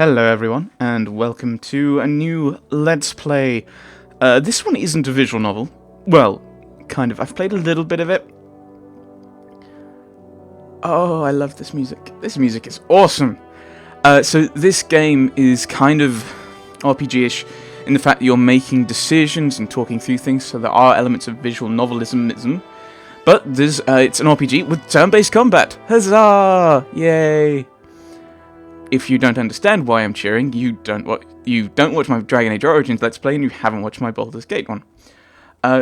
Hello everyone, and welcome to a new Let's Play. This one isn't a visual novel. Well, kind of. I've played a little bit of it. Oh, I love this music. This music is awesome! So this game is kind of RPG-ish in the fact that you're making decisions and talking through things, so there are elements of visual novelism. But it's an RPG with turn-based combat. Huzzah! Yay! If you don't understand why I'm cheering, you don't watch my Dragon Age Origins Let's Play, and you haven't watched my Baldur's Gate one.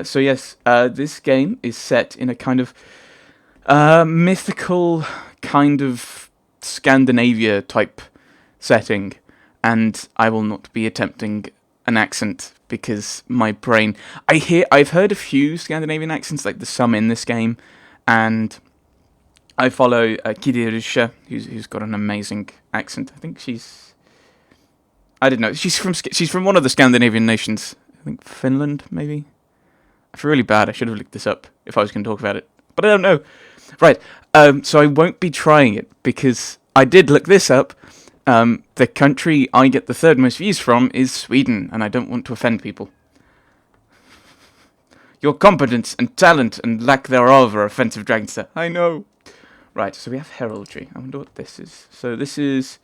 So yes, this game is set in a kind of mythical, kind of Scandinavia type setting, and I will not be attempting an accent because my brain. I've heard a few Scandinavian accents, like there's some in this game, and I follow Kirirusha, who's got an amazing accent. I think I don't know. She's from one of the Scandinavian nations. I think Finland, maybe. I feel really bad. I should have looked this up if I was going to talk about it, but I don't know. Right. So I won't be trying it because I did look this up. The country I get the third most views from is Sweden, and I don't want to offend people. Your competence and talent and lack thereof are offensive, Dragonster. I know. Right, so we have heraldry. I wonder what this is. So this is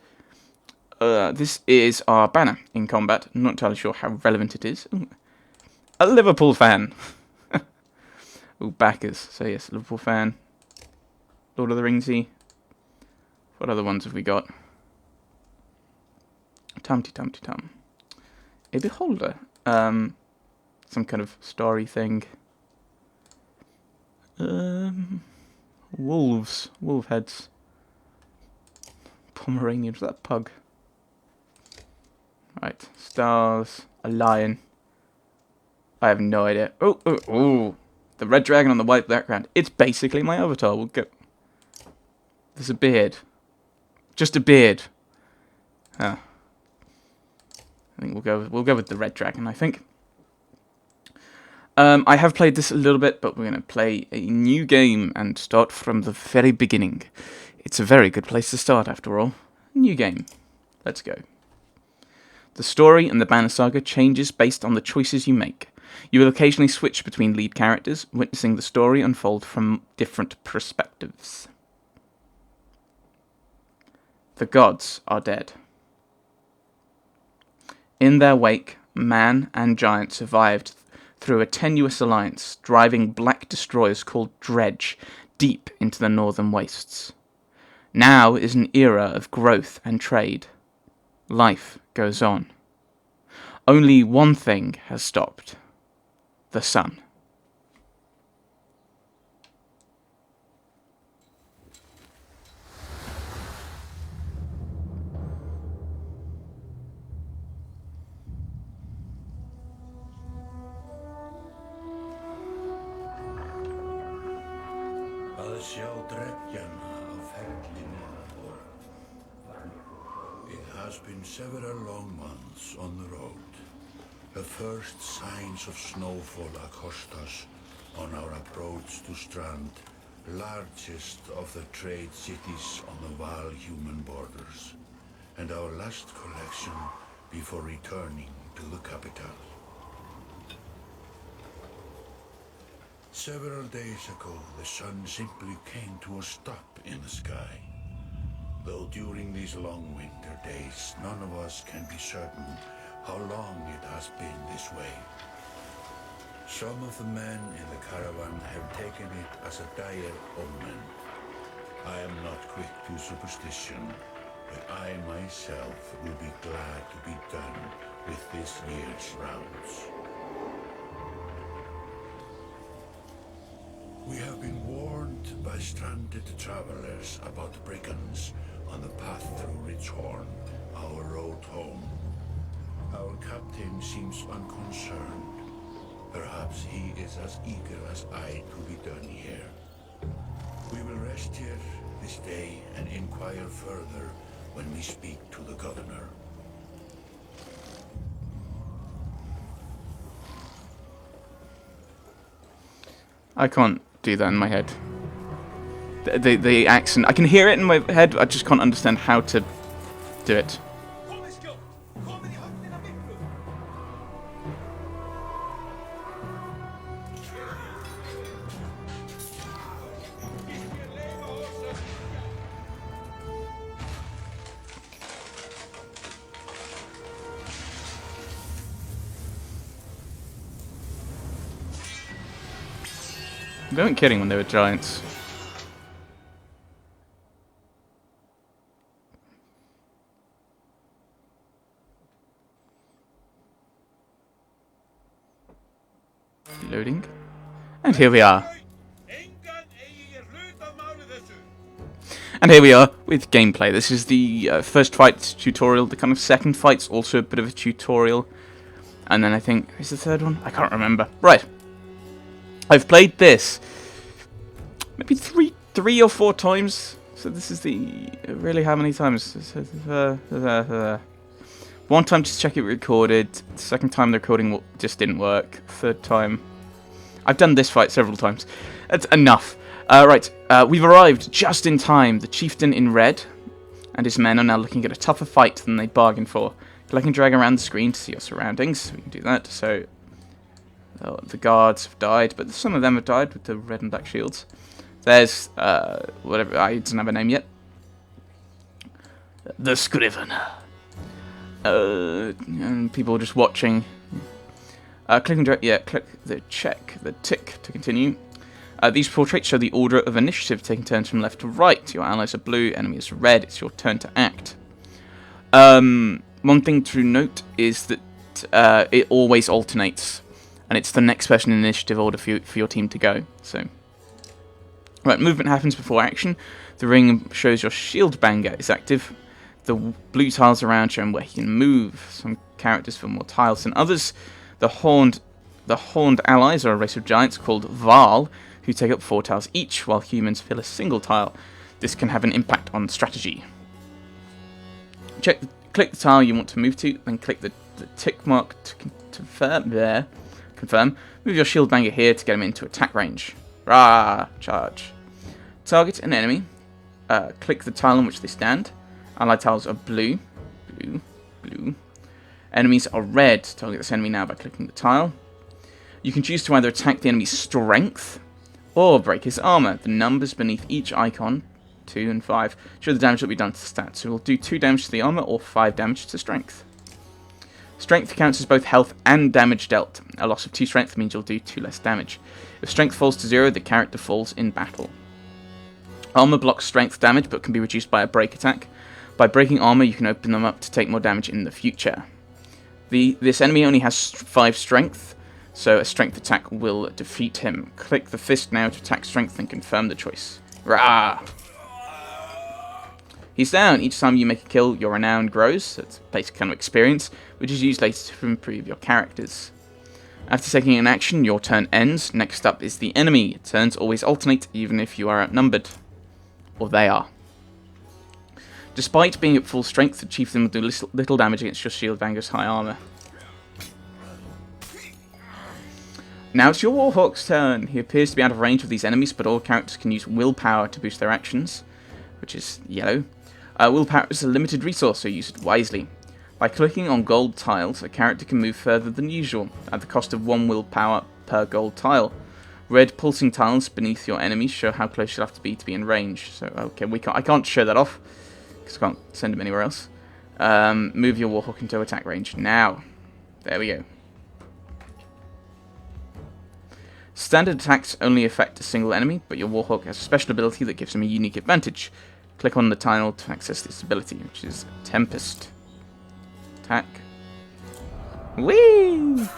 our banner in combat. I'm not entirely sure how relevant it is. Ooh, a Liverpool fan. Ooh, backers. So yes, Liverpool fan. Lord of the Ringsy. What other ones have we got? Tum-ty-tum-ty-tum. A beholder. Some kind of starry thing. Wolves. Wolf heads. Pomeranians. What's that pug? Right. Stars. A lion. I have no idea. Oh. The red dragon on the white background. It's basically my avatar. We'll go. There's a beard. Just a beard. I think we'll go with the red dragon, I think. I have played this a little bit, but we're going to play a new game and start from the very beginning. It's a very good place to start, after all. New game. Let's go. The story in the Banner Saga changes based on the choices you make. You will occasionally switch between lead characters, witnessing the story unfold from different perspectives. The gods are dead. In their wake, man and giant survived through a tenuous alliance, driving black destroyers called Dredge deep into the northern wastes. Now is an era of growth and trade. Life goes on. Only one thing has stopped. The sun. It has been several long months on the road. The first signs of snowfall accost us on our approach to Strand, largest of the trade cities on the Val-human borders, and our last collection before returning to the capital. Several days ago, the sun simply came to a stop in the sky. Though during these long winter days, none of us can be certain how long it has been this way. Some of the men in the caravan have taken it as a dire omen. I am not quick to superstition, but I myself will be glad to be done with this year's rounds. We have been warned by stranded travelers about brigands on the path through Ridgehorn, our road home. Our captain seems unconcerned. Perhaps he is as eager as I to be done here. We will rest here this day and inquire further when we speak to the governor. I can't do that in my head. The accent. I can hear it in my head, I just can't understand how to do it. What is They weren't kidding when they were giants. Loading. And here we are. And here we are with gameplay. This is the first fight tutorial. The kind of second fight's also a bit of a tutorial. And then I think, is the third one? I can't remember. Right. I've played this maybe three or four times. So this is the... Really, how many times? One time just check it recorded. The second time the recording just didn't work. Third time... I've done this fight several times. That's enough. Right, we've arrived just in time. The chieftain in red and his men are now looking at a tougher fight than they bargained for. Click and drag around the screen to see your surroundings. We can do that. So, the guards have died, but some of them have died with the red and black shields. There's, whatever, I doesn't have a name yet. The Scrivener. And people just watching. Click and drag, yeah, click the tick to continue. These portraits show the order of initiative, taking turns from left to right. Your allies are blue, enemies are red. It's your turn to act. One thing to note is that it always alternates, and it's the next person in initiative order for your team to go. So, right, movement happens before action. The ring shows your shield banger is active. The blue tiles around show where he can move. Some characters fill more tiles than others. The horned allies are a race of giants called Varl, who take up 4 tiles each, while humans fill a single tile. This can have an impact on strategy. Click the tile you want to move to, then click the tick mark to confirm. There, confirm. Move your shield banger here to get him into attack range. Rah! Charge. Target an enemy. Click the tile on which they stand. Allied tiles are blue. Blue. Blue. Enemies are red. Target this enemy now by clicking the tile. You can choose to either attack the enemy's strength or break his armor. The numbers beneath each icon, 2 and 5, show the damage that will be done to the stats. So we'll do 2 damage to the armor or 5 damage to strength. Strength counts as both health and damage dealt. A loss of 2 strength means you'll do 2 less damage. If strength falls to 0, the character falls in battle. Armor blocks strength damage but can be reduced by a break attack. By breaking armor, you can open them up to take more damage in the future. This enemy only has 5 strength, so a strength attack will defeat him. Click the fist now to attack strength and confirm the choice. Rah! He's down. Each time you make a kill, your renown grows. That's a basic kind of experience, which is used later to improve your characters. After taking an action, your turn ends. Next up is the enemy. Turns always alternate, even if you are outnumbered. Or they are. Despite being at full strength, the chieftain will do little damage against your shield banger's high armor. Now it's your Warhawk's turn. He appears to be out of range of these enemies, but all characters can use willpower to boost their actions, which is yellow. Willpower is a limited resource, so use it wisely. By clicking on gold tiles, a character can move further than usual, at the cost of 1 willpower per gold tile. Red pulsing tiles beneath your enemies show how close you'll have to be in range. So, okay, I can't show that off, because I can't send him anywhere else. Move your Warhawk into attack range now. There we go. Standard attacks only affect a single enemy, but your Warhawk has a special ability that gives him a unique advantage. Click on the tile to access this ability, which is Tempest. Attack. Whee!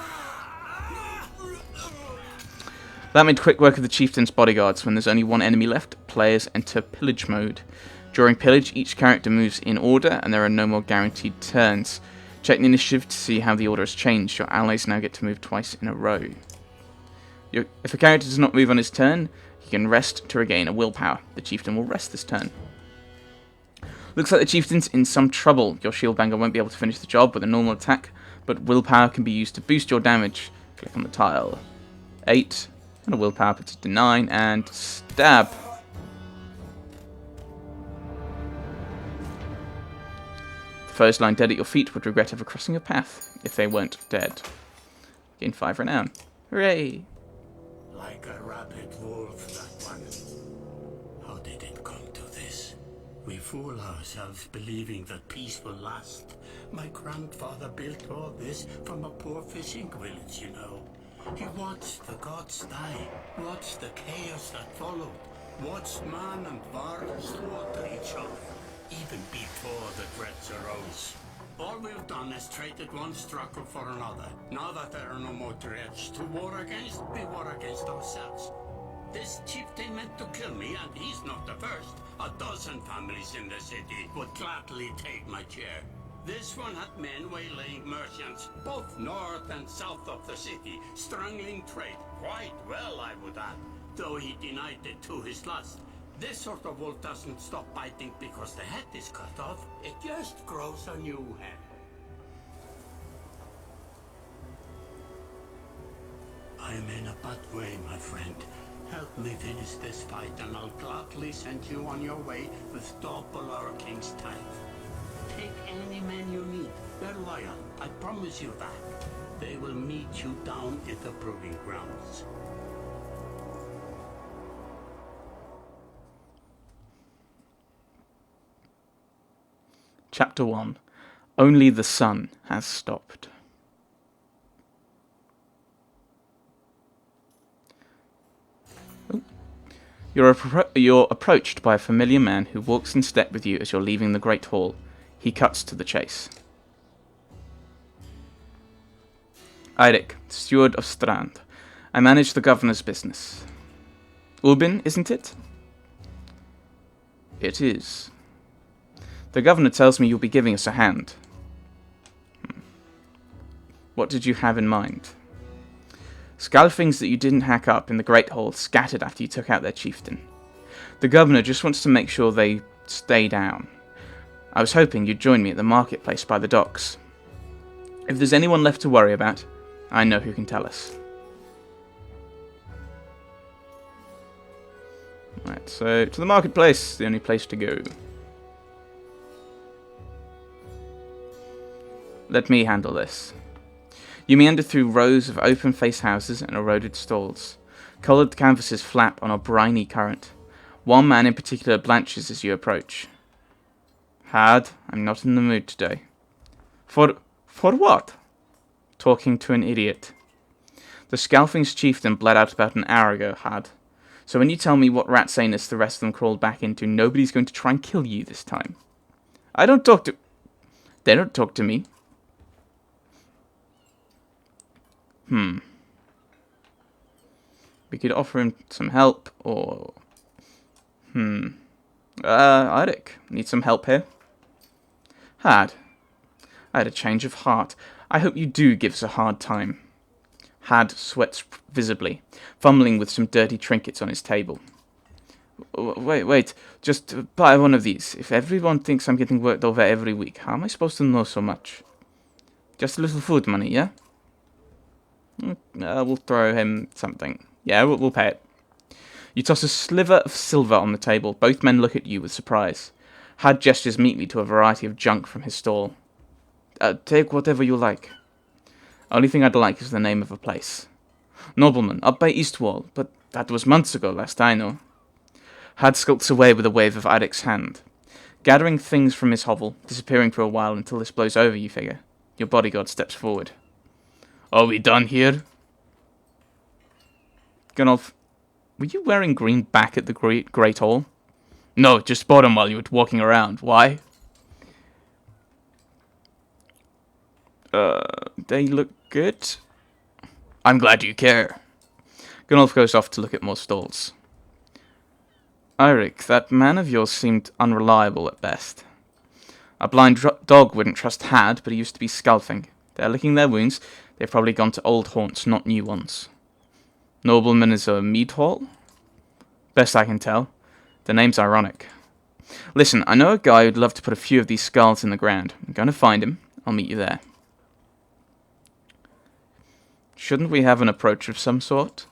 That made quick work of the chieftain's bodyguards. When there's only one enemy left, players enter pillage mode. During pillage, each character moves in order, and there are no more guaranteed turns. Check the initiative to see how the order has changed. Your allies now get to move twice in a row. If a character does not move on his turn, he can rest to regain a willpower. The chieftain will rest this turn. Looks like the chieftain's in some trouble. Your shield banger won't be able to finish the job with a normal attack, but willpower can be used to boost your damage. Click on the tile. 8, and a willpower puts it to 9, and stab. The foes lying dead at your feet would regret ever crossing your path if they weren't dead. Gain 5 renown. Hooray! Like a rabid wolf, that one. How did it come to this? We fool ourselves believing that peace will last. My grandfather built all this from a poor fishing village, you know. He watched the gods die, watched the chaos that followed, watched man and Var slaughter each other, even before the threats arose. All we've done is traded one struggle for another. Now that there are no more threats to war against, we war against ourselves. This chieftain meant to kill me, and he's not the first. A dozen families in the city would gladly take my chair. This one had men waylaying merchants, both north and south of the city, strangling trade, quite well, I would add, though he denied it to his lust. This sort of wolf doesn't stop biting because the head is cut off. It just grows a new head. I'm in a bad way, my friend. Help me finish this fight and I'll gladly send you on your way with double our king's tithe. Take any men you need. They're loyal. I promise you that. They will meet you down in the proving grounds. Chapter 1. Only the sun has stopped. You're approached by a familiar man who walks in step with you as you're leaving the Great Hall. He cuts to the chase. Eirik, steward of Strand. I manage the governor's business. Ubin, isn't it? It is. The governor tells me you'll be giving us a hand. What did you have in mind? Scalfings that you didn't hack up in the Great Hall scattered after you took out their chieftain. The governor just wants to make sure they stay down. I was hoping you'd join me at the marketplace by the docks. If there's anyone left to worry about, I know who can tell us. Right, so to the marketplace, the only place to go. Let me handle this. You meander through rows of open-faced houses and eroded stalls. Coloured canvases flap on a briny current. One man in particular blanches as you approach. Had, I'm not in the mood today. For what? Talking to an idiot. The Scalfing's chieftain bled out about an hour ago, Had. So when you tell me what rat's anus the rest of them crawled back into, nobody's going to try and kill you this time. They don't talk to me. We could offer him some help, or... Eirik, need some help here? Had. I had a change of heart. I hope you do give us a hard time. Had sweats visibly, fumbling with some dirty trinkets on his table. Wait, just buy one of these. If everyone thinks I'm getting worked over every week, how am I supposed to know so much? Just a little food money, yeah? We'll throw him something. Yeah, we'll pay it. You toss a sliver of silver on the table. Both men look at you with surprise. Had gestures meekly to a variety of junk from his stall. Take whatever you like. Only thing I'd like is the name of a place. Nobleman, up by Eastwall, but that was months ago, last I know. Had skulks away with a wave of Eirik's hand. Gathering things from his hovel, disappearing for a while until this blows over, you figure. Your bodyguard steps forward. Are we done here? Gunnulf, were you wearing green back at the Great Hall? No, just bought 'em while you were walking around. Why? They look good. I'm glad you care. Gunnulf goes off to look at more stalls. Eirik, that man of yours seemed unreliable at best. A blind dog wouldn't trust Had, but he used to be Scalfing. They're licking their wounds. They've probably gone to old haunts, not new ones. Nobleman is a mead hall? Best I can tell. The name's ironic. Listen, I know a guy who'd love to put a few of these skulls in the ground. I'm going to find him. I'll meet you there. Shouldn't we have an approach of some sort?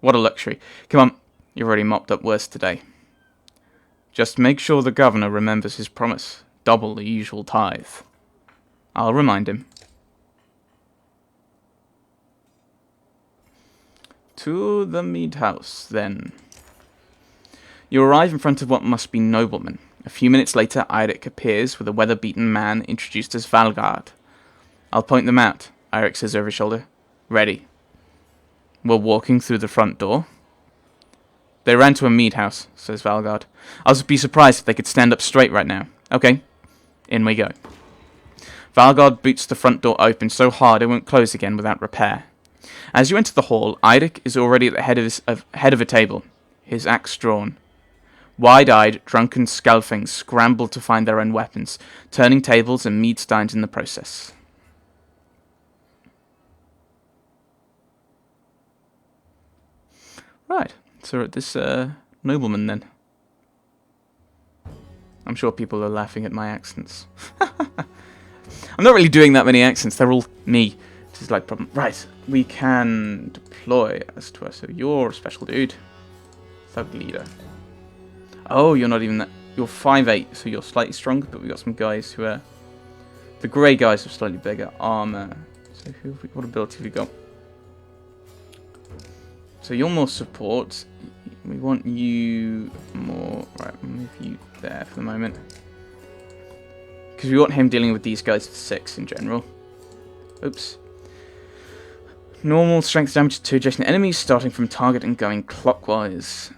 What a luxury. Come on, you've already mopped up worse today. Just make sure the governor remembers his promise. Double the usual tithe. I'll remind him. To the mead house, then. You arrive in front of what must be Nobleman. A few minutes later, Eirik appears with a weather-beaten man introduced as Valgard. I'll point them out, Eirik says over his shoulder. Ready. were walking through the front door. They ran to a mead house, says Valgard. I'll be surprised if they could stand up straight right now. Okay, in we go. Valgard boots the front door open so hard it won't close again without repair. As you enter the hall, Eirik is already at the head of a table, his axe drawn. Wide-eyed, drunken Skalfings scramble to find their own weapons, turning tables and mead steins in the process. Right, so we're at this nobleman then. I'm sure people are laughing at my accents. I'm not really doing that many accents, they're all me. This is like a problem. Right, we can deploy as to us. So you're a special dude. Thug leader. Oh, you're not even that. You're 5'8", so you're slightly stronger, but we got some guys who are... The grey guys have slightly bigger armour. So what ability have we got? So you're more support. We want you more... Right, we'll move you there for the moment. Because we want him dealing with these guys for 6 in general. Oops. Normal strength damage to adjacent enemies, starting from target and going clockwise.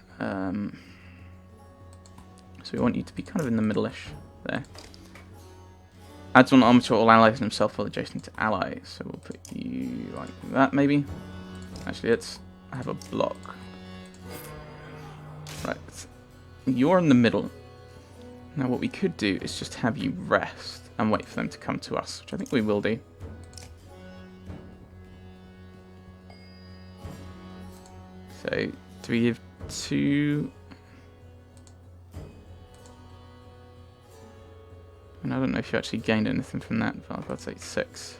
So we want you to be kind of in the middle-ish there. Adds 1 armor to all allies and himself while adjacent to ally. So we'll put you like that, maybe. Actually, let's have a block. Right. You're in the middle. Now what we could do is just have you rest and wait for them to come to us, which I think we will do. So, do we give 2... And I don't know if you actually gained anything from that, but I'd say 6.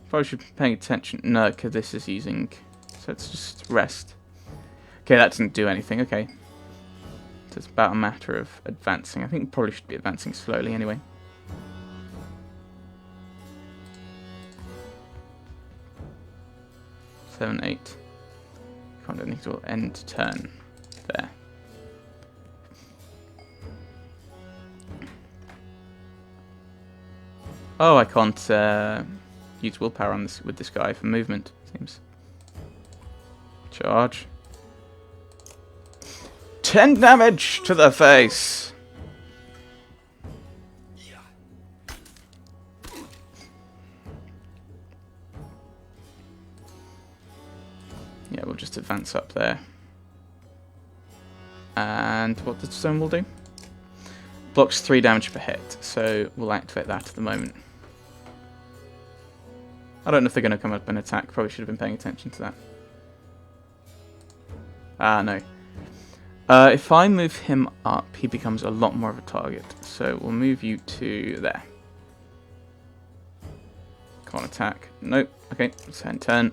Probably should be paying attention. No, because this is using... So it's just rest. Okay, that doesn't do anything, okay. So it's about a matter of advancing. I think we probably should be advancing slowly anyway. Seven, 8. Can't do anything till end turn. There. Oh, I can't use willpower on this with this guy for movement. Seems. Charge. 10 damage to the face. Yeah, we'll just advance up there. And what the stone will do? Blocks 3 damage per hit, so we'll activate that at the moment. I don't know if they're going to come up and attack. Probably should have been paying attention to that. Ah, no. If I move him up, he becomes a lot more of a target. So we'll move you to there. Can't attack. Nope. Okay, let's end turn.